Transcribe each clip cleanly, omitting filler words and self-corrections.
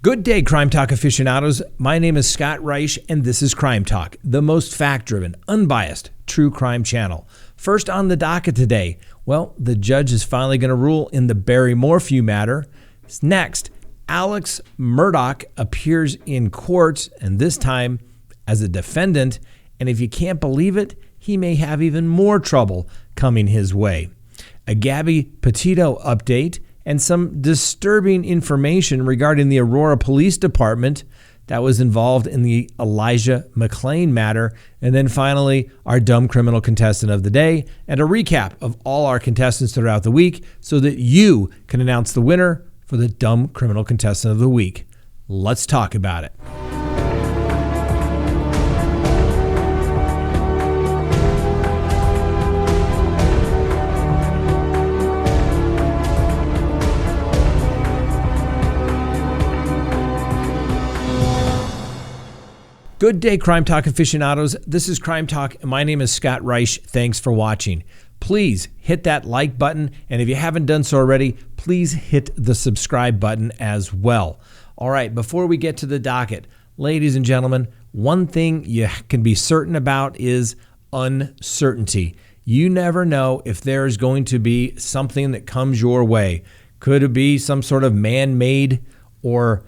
Good day, Crime Talk aficionados. My name is Scott Reich, and this is Crime Talk, the most fact-driven, unbiased, true crime channel. First on the docket today, well, the judge is finally going to rule in the Barry Morphew matter. Next, Alex Murdoch appears in court, and this time as a defendant, and if you can't believe it, he may have even more trouble coming his way. A Gabby Potito update, and some disturbing information regarding the Aurora Police Department that was involved in the Elijah McClain matter. And then finally, our dumb criminal contestant of the day and a recap of all our contestants throughout the week so that you can announce the winner for the dumb criminal contestant of the week. Let's talk about it. Good day, Crime Talk aficionados. This is Crime Talk, and my name is Scott Reich. Thanks for watching. Please hit that like button, and if you haven't done so already, please hit the subscribe button as well. All right, before we get to the docket, ladies and gentlemen, one thing you can be certain about is uncertainty. You never know if there is going to be something that comes your way. Could it be some sort of man-made or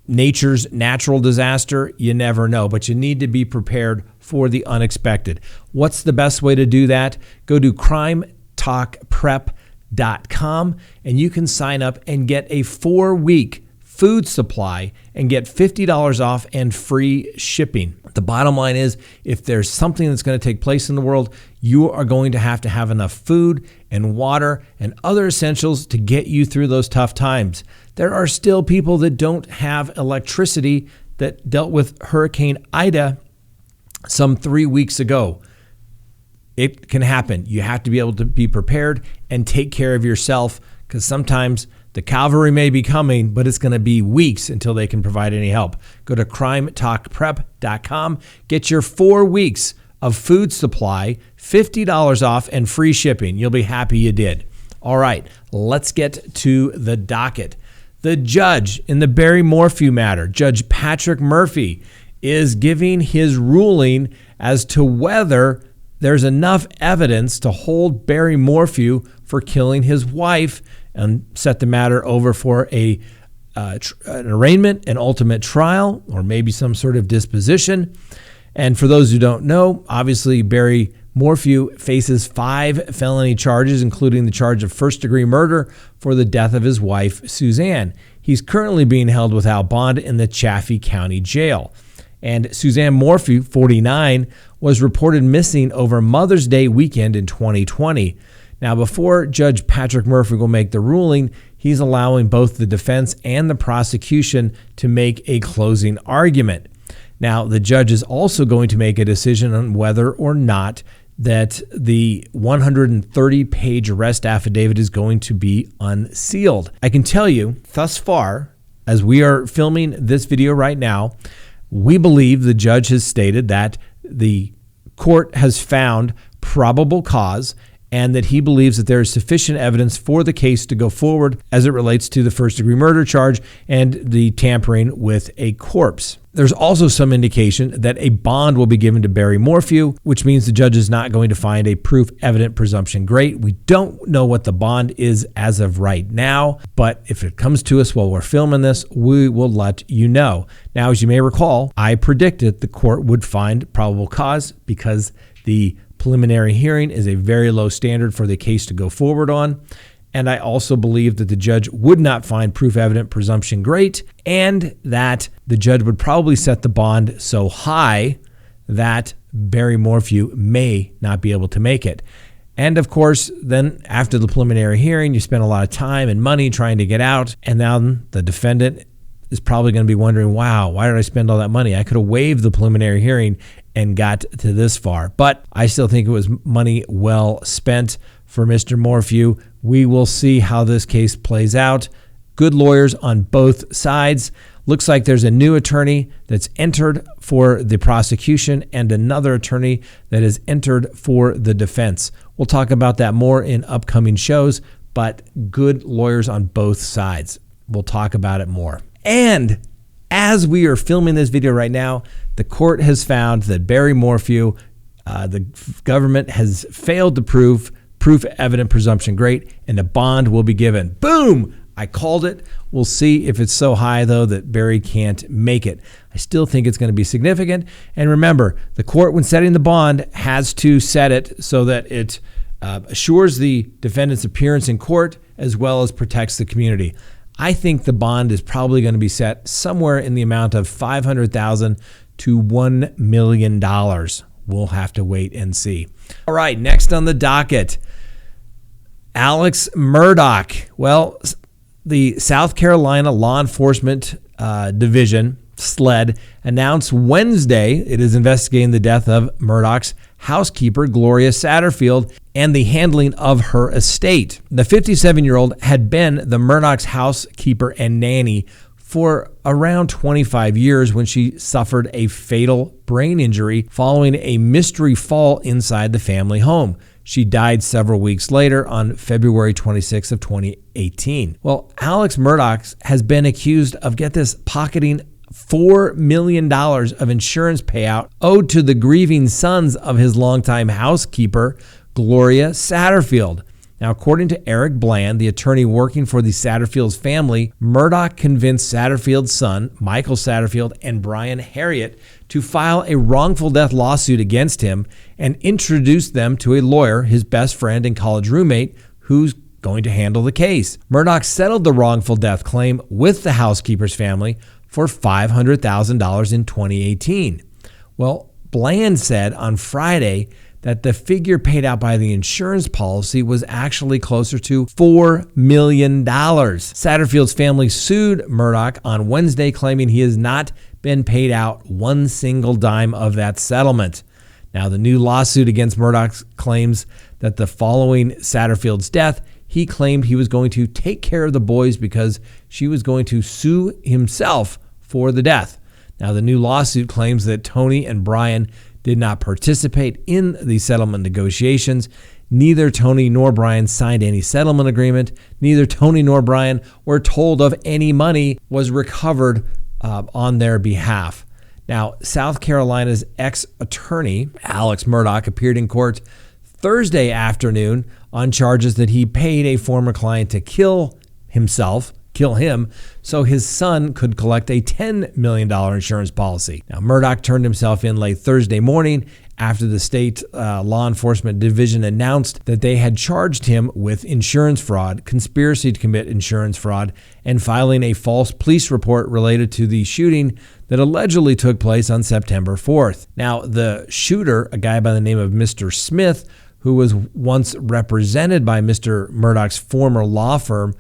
nature's natural disaster? You never know, but you need to be prepared for the unexpected. What's the best way to do that? Go to CrimeTalkPrep.com and you can sign up and get a 4-week food supply and get $50 off and free shipping. The bottom line is, if there's something that's going to take place in the world, you are going to have enough food and water and other essentials to get you through those tough times. There are still people that don't have electricity that dealt with Hurricane Ida some 3 weeks ago. It can happen. You have to be able to be prepared and take care of yourself, because sometimes the cavalry may be coming, but it's going to be weeks until they can provide any help. Go to CrimeTalkPrep.com. Get your 4 weeks of food supply, $50 off, and free shipping. You'll be happy you did. All right, let's get to the docket. The judge in the Barry Morphew matter, Judge Patrick Murphy, is giving his ruling as to whether there's enough evidence to hold Barry Morphew for killing his wife and set the matter over for an arraignment, an ultimate trial, or maybe some sort of disposition. And for those who don't know, obviously Barry Morphew faces 5 felony charges, including the charge of first-degree murder for the death of his wife, Suzanne. He's currently being held without bond in the Chaffee County Jail. And Suzanne Morphew, 49, was reported missing over Mother's Day weekend in 2020. Now, before Judge Patrick Murphy will make the ruling, he's allowing both the defense and the prosecution to make a closing argument. Now, the judge is also going to make a decision on whether or not that the 130-page arrest affidavit is going to be unsealed. I can tell you, thus far, as we are filming this video right now, we believe the judge has stated that the court has found probable cause and that he believes that there is sufficient evidence for the case to go forward as it relates to the first-degree murder charge and the tampering with a corpse. There's also some indication that a bond will be given to Barry Morphew, which means the judge is not going to find a proof evident presumption great. We don't know what the bond is as of right now, but if it comes to us while we're filming this, we will let you know. Now, as you may recall, I predicted the court would find probable cause because the preliminary hearing is a very low standard for the case to go forward on. And I also believe that the judge would not find proof evident presumption great, and that the judge would probably set the bond so high that Barry Morphew may not be able to make it. And of course, then after the preliminary hearing, you spend a lot of time and money trying to get out, and now the defendant is probably going to be wondering, wow, why did I spend all that money? I could have waived the preliminary hearing and got to this far. But I still think it was money well spent for Mr. Morphew. We will see how this case plays out. Good lawyers on both sides. Looks like there's a new attorney that's entered for the prosecution and another attorney that is entered for the defense. We'll talk about that more in upcoming shows, but good lawyers on both sides. We'll talk about it more. And as we are filming this video right now, the court has found that Barry Morphew, the government has failed to proof evident presumption great, and a bond will be given. Boom! I called it. We'll see if it's so high, though, that Barry can't make it. I still think it's going to be significant. And remember, the court, when setting the bond, has to set it so that it assures the defendant's appearance in court as well as protects the community. I think the bond is probably going to be set somewhere in the amount of $500,000 to $1 million. We'll have to wait and see. All right, next on the docket, Alex Murdoch. Well, the South Carolina Law Enforcement Division, SLED, announced Wednesday it is investigating the death of Murdoch's housekeeper, Gloria Satterfield, and the handling of her estate. The 57-year-old had been the Murdoch's housekeeper and nanny for around 25 years when she suffered a fatal brain injury following a mystery fall inside the family home. She died several weeks later on February 26 of 2018. Well, Alex Murdoch has been accused of, get this, pocketing $4 million of insurance payout owed to the grieving sons of his longtime housekeeper, Gloria Satterfield. Now, according to Eric Bland, the attorney working for the Satterfield's family, Murdoch convinced Satterfield's son, Michael Satterfield, and Brian Harriet to file a wrongful death lawsuit against him and introduce them to a lawyer, his best friend and college roommate, who's going to handle the case. Murdoch settled the wrongful death claim with the housekeeper's family for $500,000 in 2018. Well, Bland said on Friday that the figure paid out by the insurance policy was actually closer to $4 million. Satterfield's family sued Murdoch on Wednesday, claiming he has not been paid out one single dime of that settlement. Now, the new lawsuit against Murdoch claims that the following Satterfield's death, he claimed he was going to take care of the boys because she was going to sue himself for the death. Now, the new lawsuit claims that Tony and Brian did not participate in the settlement negotiations. Neither Tony nor Brian signed any settlement agreement. Neither Tony nor Brian were told of any money was recovered on their behalf. Now, South Carolina's ex-attorney, Alex Murdoch, appeared in court Thursday afternoon on charges that he paid a former client to kill him, so his son could collect a $10 million insurance policy. Now, Murdoch turned himself in late Thursday morning after the state law enforcement division announced that they had charged him with insurance fraud, conspiracy to commit insurance fraud, and filing a false police report related to the shooting that allegedly took place on September 4th. Now, the shooter, a guy by the name of Mr. Smith, who was once represented by Mr. Murdoch's former law firm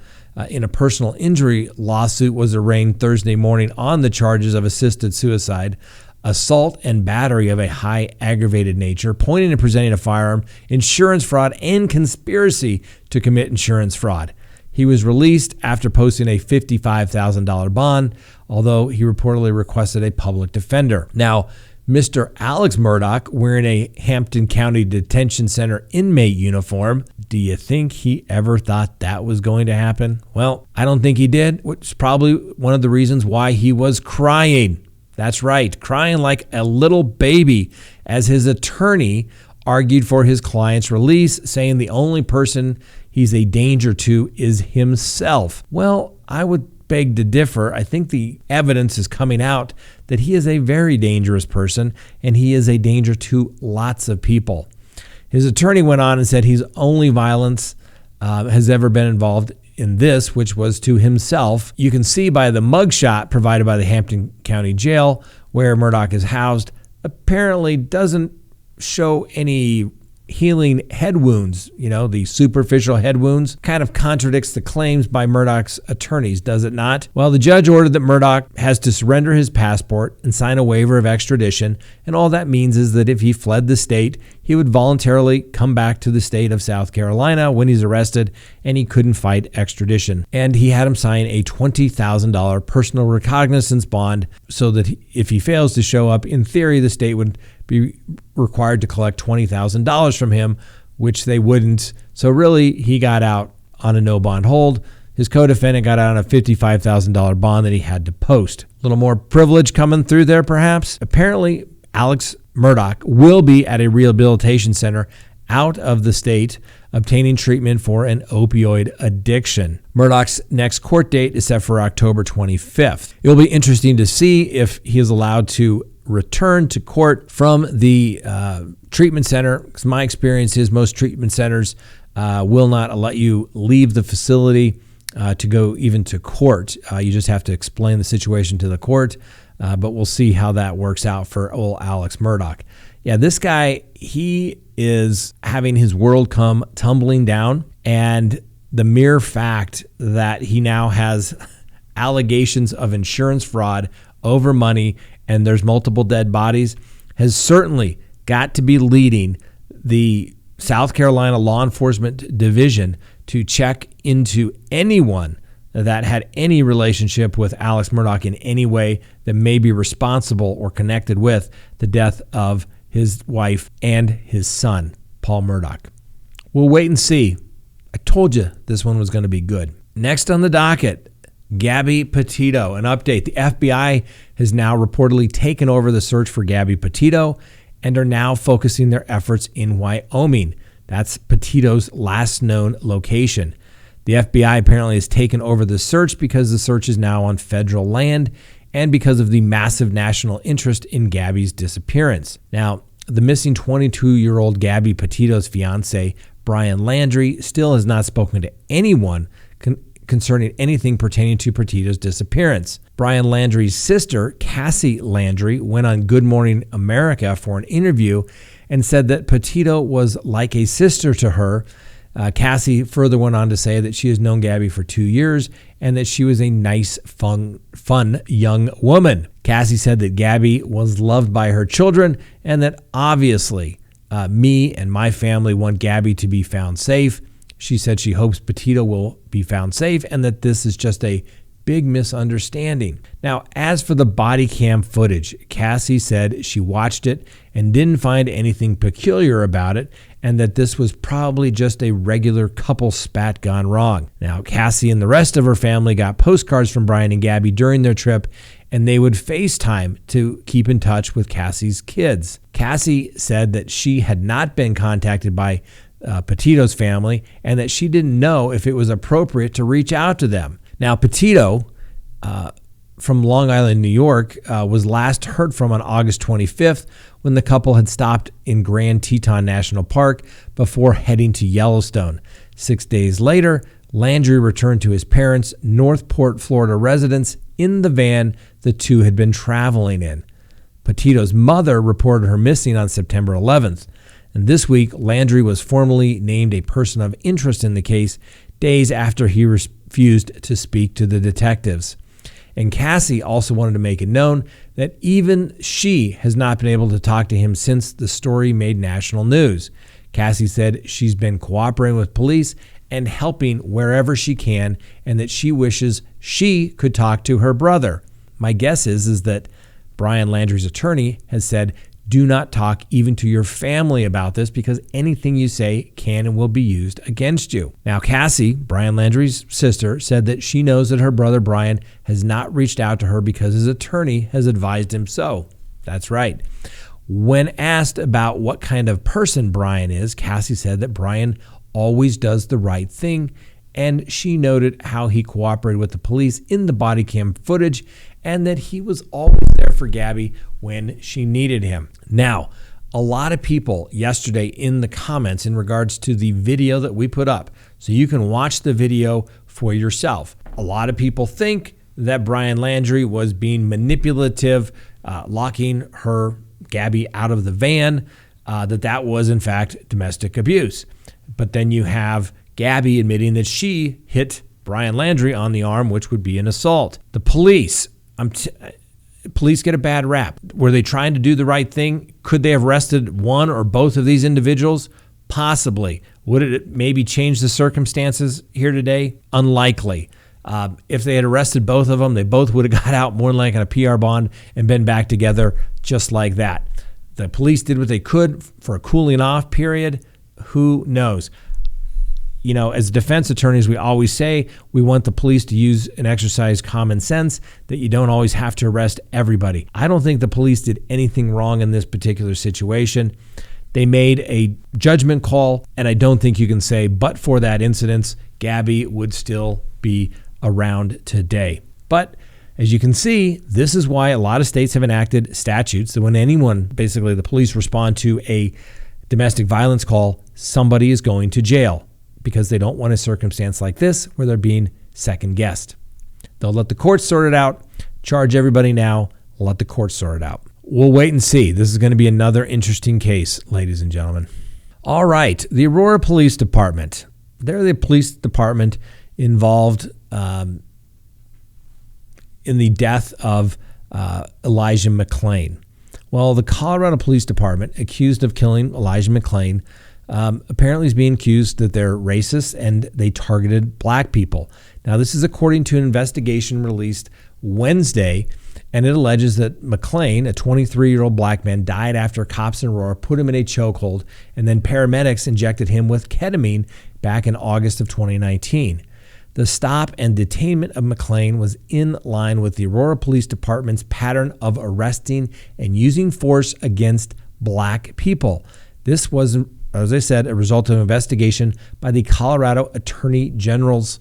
in a personal injury lawsuit, was arraigned Thursday morning on the charges of assisted suicide, assault and battery of a high aggravated nature, pointing and presenting a firearm, insurance fraud, and conspiracy to commit insurance fraud. He was released after posting a $55,000 bond, although he reportedly requested a public defender. Now, Mr. Alex Murdoch, wearing a Hampton County Detention Center inmate uniform, do you think he ever thought that was going to happen? Well, I don't think he did, which is probably one of the reasons why he was crying. That's right, crying like a little baby as his attorney argued for his client's release, saying the only person he's a danger to is himself. Well, I would beg to differ. I think the evidence is coming out that he is a very dangerous person and he is a danger to lots of people. His attorney went on and said his only violence has ever been involved in this, which was to himself. You can see by the mugshot provided by the Hampton County Jail where Murdoch is housed, apparently doesn't show any healing head wounds, the superficial head wounds, kind of contradicts the claims by Murdoch's attorneys, does it not? Well, the judge ordered that Murdoch has to surrender his passport and sign a waiver of extradition, and all that means is that if he fled the state, he would voluntarily come back to the state of South Carolina when he's arrested, and he couldn't fight extradition. And he had him sign a $20,000 personal recognizance bond so that if he fails to show up, in theory, the state would be required to collect $20,000 from him, which they wouldn't. So really, he got out on a no bond hold. His co-defendant got out on a $55,000 bond that he had to post. A little more privilege coming through there, perhaps. Apparently, Alex Murdoch will be at a rehabilitation center out of the state obtaining treatment for an opioid addiction. Murdoch's next court date is set for October 25th. It will be interesting to see if he is allowed to return to court from the treatment center, because my experience is most treatment centers will not let you leave the facility to go even to court. You just have to explain the situation to the court, but we'll see how that works out for old Alex Murdoch. Yeah, this guy, he is having his world come tumbling down, and the mere fact that he now has allegations of insurance fraud over money and there's multiple dead bodies has certainly got to be leading the South Carolina Law Enforcement Division to check into anyone that had any relationship with Alex Murdoch in any way that may be responsible or connected with the death of his wife and his son, Paul Murdoch. We'll wait and see. I told you this one was going to be good. Next on the docket, Gabby Potito. An update. The FBI has now reportedly taken over the search for Gabby Potito and are now focusing their efforts in Wyoming. That's Potito's last known location. The FBI apparently has taken over the search because the search is now on federal land and because of the massive national interest in Gabby's disappearance. Now, the missing 22-year-old Gabby Potito's fiance, Brian Landry, still has not spoken to anyone concerning anything pertaining to Potito's disappearance. Brian Landry's sister, Cassie Landry, went on Good Morning America for an interview and said that Potito was like a sister to her. Cassie further went on to say that she has known Gabby for 2 years and that she was a nice, fun young woman. Cassie said that Gabby was loved by her children and that obviously me and my family want Gabby to be found safe. She said she hopes Potito will be found safe and that this is just a big misunderstanding. Now, as for the body cam footage, Cassie said she watched it and didn't find anything peculiar about it and that this was probably just a regular couple spat gone wrong. Now, Cassie and the rest of her family got postcards from Brian and Gabby during their trip, and they would FaceTime to keep in touch with Cassie's kids. Cassie said that she had not been contacted by Potito's family and that she didn't know if it was appropriate to reach out to them. Now, Potito from Long Island, New York, was last heard from on August 25th when the couple had stopped in Grand Teton National Park before heading to Yellowstone. 6 days later, Landry returned to his parents' Northport, Florida residence in the van the two had been traveling in. Potito's mother reported her missing on September 11th. And this week, Landry was formally named a person of interest in the case days after he refused to speak to the detectives. And Cassie also wanted to make it known that even she has not been able to talk to him since the story made national news. Cassie said she's been cooperating with police and helping wherever she can, and that she wishes she could talk to her brother. My guess is that Brian Landry's attorney has said, do not talk even to your family about this because anything you say can and will be used against you. Now, Cassie, Brian Landry's sister, said that she knows that her brother Brian has not reached out to her because his attorney has advised him so. That's right. When asked about what kind of person Brian is, Cassie said that Brian always does the right thing, and she noted how he cooperated with the police in the body cam footage and that he was always there for Gabby when she needed him. Now, a lot of people yesterday in the comments in regards to the video that we put up, so you can watch the video for yourself. A lot of people think that Brian Landry was being manipulative, locking her, Gabby, out of the van, that was in fact domestic abuse. But then you have Gabby admitting that she hit Brian Landry on the arm, which would be an assault. The police, police get a bad rap. Were they trying to do the right thing? Could they have arrested one or both of these individuals? Possibly. Would it maybe change the circumstances here today? Unlikely. If they had arrested both of them, they both would have got out more than like on a PR bond and been back together just like that. The police did what they could for a cooling off period. Who knows? as defense attorneys, we always say we want the police to use and exercise common sense, that you don't always have to arrest everybody. I don't think the police did anything wrong in this particular situation. They made a judgment call, and I don't think you can say, but for that incident, Gabby would still be around today. But as you can see, this is why a lot of states have enacted statutes that when anyone, basically the police, respond to a domestic violence call, somebody is going to jail because they don't want a circumstance like this where they're being second guessed. They'll let the courts sort it out, charge everybody now, let the courts sort it out. We'll wait and see. This is going to be another interesting case, ladies and gentlemen. All right, the Aurora Police Department. They're the police department involved in the death of Elijah McClain. Well, the Colorado Police Department, accused of killing Elijah McClain, apparently is being accused that they're racist and they targeted black people. Now, this is according to an investigation released Wednesday, and it alleges that McClain, a 23-year-old black man, died after cops in Aurora put him in a chokehold, and then paramedics injected him with ketamine back in August of 2019. The stop and detainment of McClain was in line with the Aurora Police Department's pattern of arresting and using force against black people. This was, as I said, a result of an investigation by the Colorado Attorney General's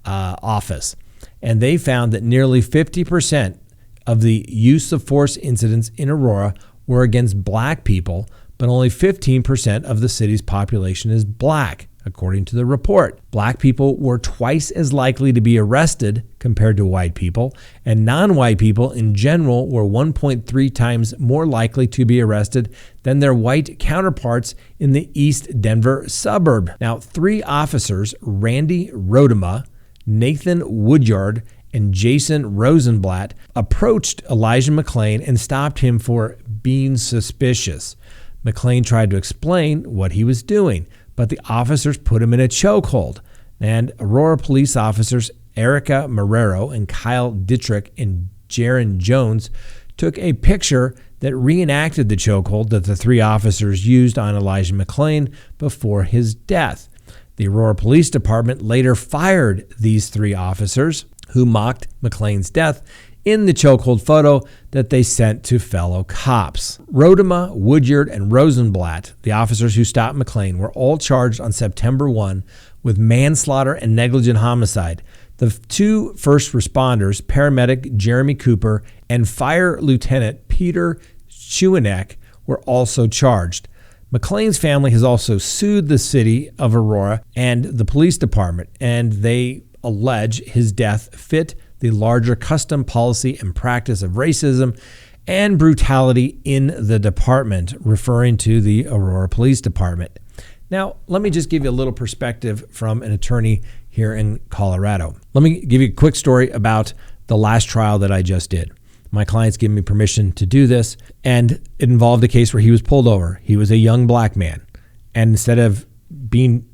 office. And they found that nearly 50% of the use of force incidents in Aurora were against black people, but only 15% of the city's population is black. According to the report, black people were twice as likely to be arrested compared to white people, and non-white people in general were 1.3 times more likely to be arrested than their white counterparts in the East Denver suburb. Now, 3 officers, Randy Rodema, Nathan Woodyard, and Jason Rosenblatt, approached Elijah McClain and stopped him for being suspicious. McClain tried to explain what he was doing, but the officers put him in a chokehold. And Aurora police officers Erica Marrero and Kyle Dittrich and Jaron Jones took a picture that reenacted the chokehold that the 3 officers used on Elijah McClain before his death. The Aurora Police Department later fired these 3 officers who mocked McClain's death in the chokehold photo that they sent to fellow cops. Rodema, Woodyard, and Rosenblatt, the officers who stopped McClain, were all charged on September 1 with manslaughter and negligent homicide. The 2 first responders, paramedic Jeremy Cooper and Fire Lieutenant Peter Schuenek, were also charged. McClain's family has also sued the city of Aurora and the police department, and they allege his death fit the larger custom, policy, and practice of racism and brutality in the department, referring to the Aurora Police Department. Now, let me just give you a little perspective from an attorney here in Colorado. Let me give you a quick story about the last trial that I just did. My client's given me permission to do this, and it involved a case where he was pulled over. He was a young black man, and instead of being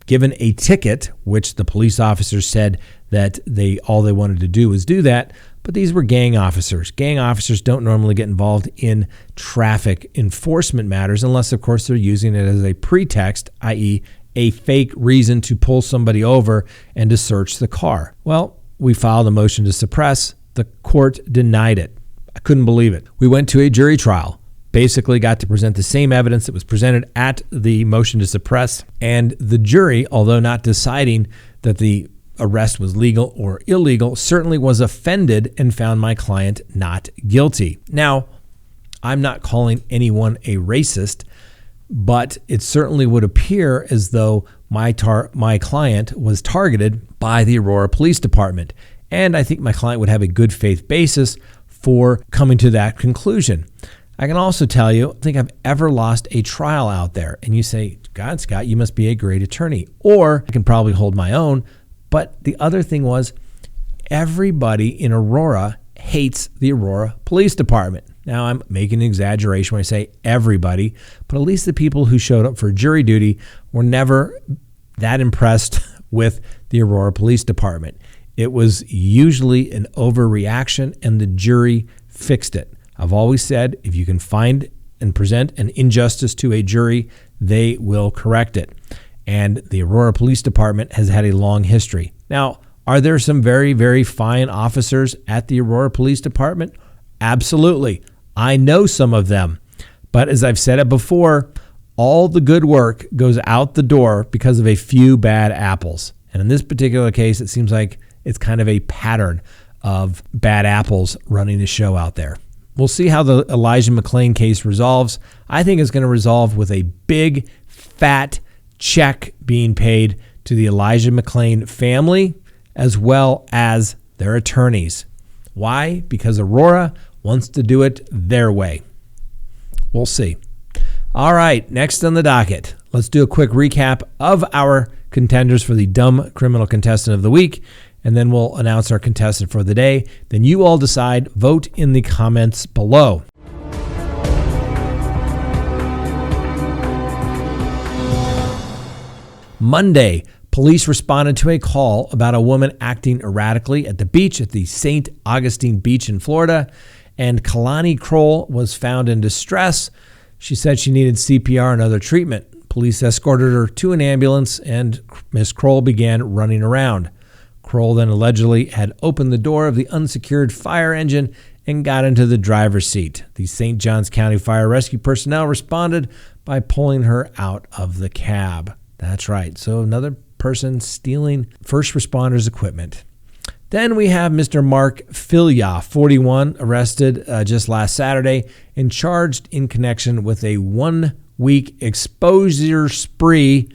given a ticket, which the police officers said that all they wanted to do was do that, but these were gang officers. Gang officers don't normally get involved in traffic enforcement matters unless, of course, they're using it as a pretext, i.e. a fake reason to pull somebody over and to search the car. Well, we filed a motion to suppress. The court denied it. I couldn't believe it. We went to a jury trial. Basically got to present the same evidence that was presented at the motion to suppress. And the jury, although not deciding that the arrest was legal or illegal, certainly was offended and found my client not guilty. Now, I'm not calling anyone a racist, but it certainly would appear as though my client was targeted by the Aurora Police Department. And I think my client would have a good faith basis for coming to that conclusion. I can also tell you, I don't think I've ever lost a trial out there. And you say, God, Scott, you must be a great attorney. Or I can probably hold my own. But the other thing was, everybody in Aurora hates the Aurora Police Department. Now, I'm making an exaggeration when I say everybody, but at least the people who showed up for jury duty were never that impressed with the Aurora Police Department. It was usually an overreaction, and the jury fixed it. I've always said, if you can find and present an injustice to a jury, they will correct it. And the Aurora Police Department has had a long history. Now, are there some very, very fine officers at the Aurora Police Department? Absolutely. I know some of them. But as I've said it before, all the good work goes out the door because of a few bad apples. And in this particular case, it seems like it's kind of a pattern of bad apples running the show out there. We'll see how the Elijah McClain case resolves. I think it's going to resolve with a big, fat check being paid to the Elijah McClain family as well as their attorneys. Why? Because Aurora wants to do it their way. We'll see. All right, next on the docket, let's do a quick recap of our contenders for the Dumb Criminal Contestant of the Week, and then we'll announce our contestant for the day. Then you all decide. Vote in the comments below. Monday, police responded to a call about a woman acting erratically at the beach at the St. Augustine Beach in Florida, and Kalani Kroll was found in distress. She said she needed CPR and other treatment. Police escorted her to an ambulance, and Miss Kroll began running around. Kroll then allegedly had opened the door of the unsecured fire engine and got into the driver's seat. The St. Johns County Fire Rescue personnel responded by pulling her out of the cab. That's right. So another person stealing first responders' equipment. Then we have Mr. Mark Filya, 41, arrested just last Saturday and charged in connection with a 1-week exposure spree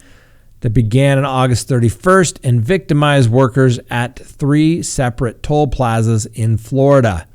that began on August 31st and victimized workers at 3 separate toll plazas in Florida.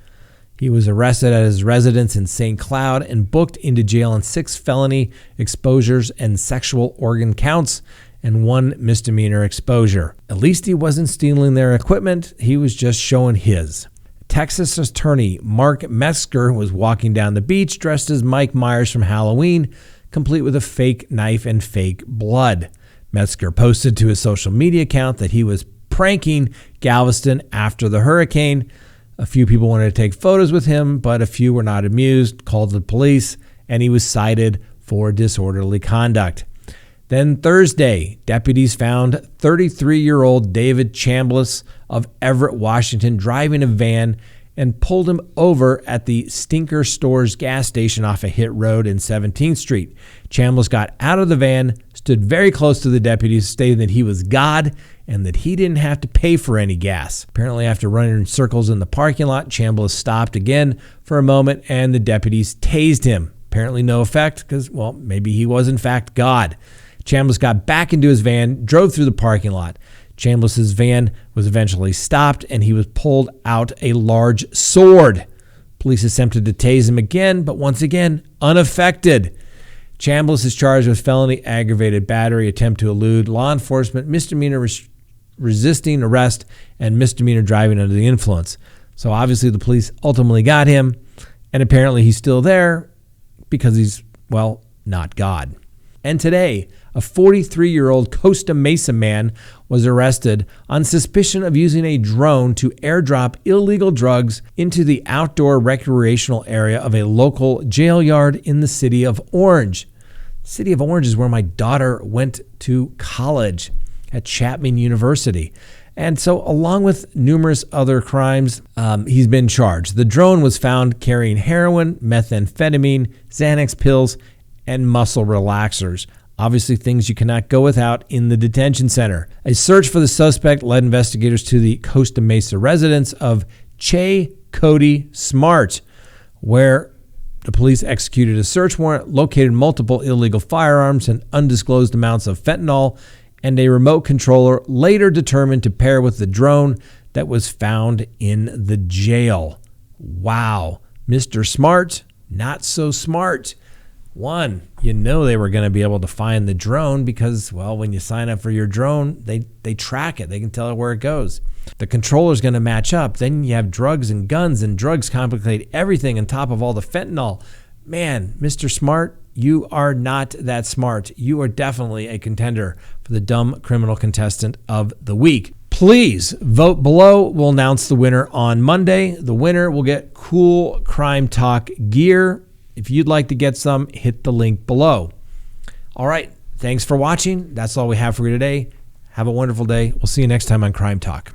He was arrested at his residence in St. Cloud and booked into jail on 6 felony exposures and sexual organ counts and 1 misdemeanor exposure. At least he wasn't stealing their equipment. He was just showing his. Texas attorney Mark Metzger was walking down the beach dressed as Mike Myers from Halloween, complete with a fake knife and fake blood. Metzger posted to his social media account that he was pranking Galveston after the hurricane. A few people wanted to take photos with him, but a few were not amused, called the police, and he was cited for disorderly conduct. Then Thursday, deputies found 33-year-old David Chambliss of Everett, Washington, driving a van and pulled him over at the Stinker Stores gas station off a hit road in 17th Street. Chambliss got out of the van, stood very close to the deputies, stating that he was God and that he didn't have to pay for any gas. Apparently, after running in circles in the parking lot, Chambliss stopped again for a moment and the deputies tased him. Apparently no effect because, well, maybe he was in fact God. Chambliss got back into his van, drove through the parking lot. Chambliss's van was eventually stopped, and he was pulled out a large sword. Police attempted to tase him again, but once again, unaffected. Chambliss is charged with felony aggravated battery, attempt to elude law enforcement, misdemeanor resisting arrest, and misdemeanor driving under the influence. So obviously the police ultimately got him, and apparently he's still there because he's, well, not God. And today, a 43-year-old Costa Mesa man was arrested on suspicion of using a drone to airdrop illegal drugs into the outdoor recreational area of a local jail yard in the city of Orange. The city of Orange is where my daughter went to college at Chapman University. And so along with numerous other crimes, he's been charged. The drone was found carrying heroin, methamphetamine, Xanax pills, and muscle relaxers. Obviously things you cannot go without in the detention center. A search for the suspect led investigators to the Costa Mesa residence of Che Cody Smart, where the police executed a search warrant, located multiple illegal firearms and undisclosed amounts of fentanyl, and a remote controller later determined to pair with the drone that was found in the jail. Wow. Mr. Smart, not so smart. One, you know they were going to be able to find the drone because, well, when you sign up for your drone, they track it. They can tell it where it goes. The controller's going to match up. Then you have drugs and guns, and drugs complicate everything on top of all the fentanyl. Man, Mr. Smart, you are not that smart. You are definitely a contender for the Dumb Criminal Contestant of the Week. Please vote below. We'll announce the winner on Monday. The winner will get cool CrimeTalk gear. If you'd like to get some, hit the link below. All right, Thanks for watching. That's all we have for you today. Have a wonderful day. We'll see you next time on Crime Talk.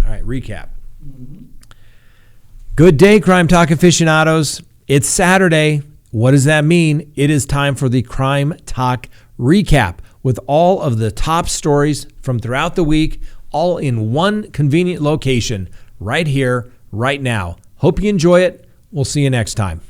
All right, recap. Good day, Crime Talk aficionados. It's Saturday. What does that mean? It is time for the Crime Talk recap with all of the top stories from throughout the week, all in one convenient location right here, right now. Hope you enjoy it. We'll see you next time.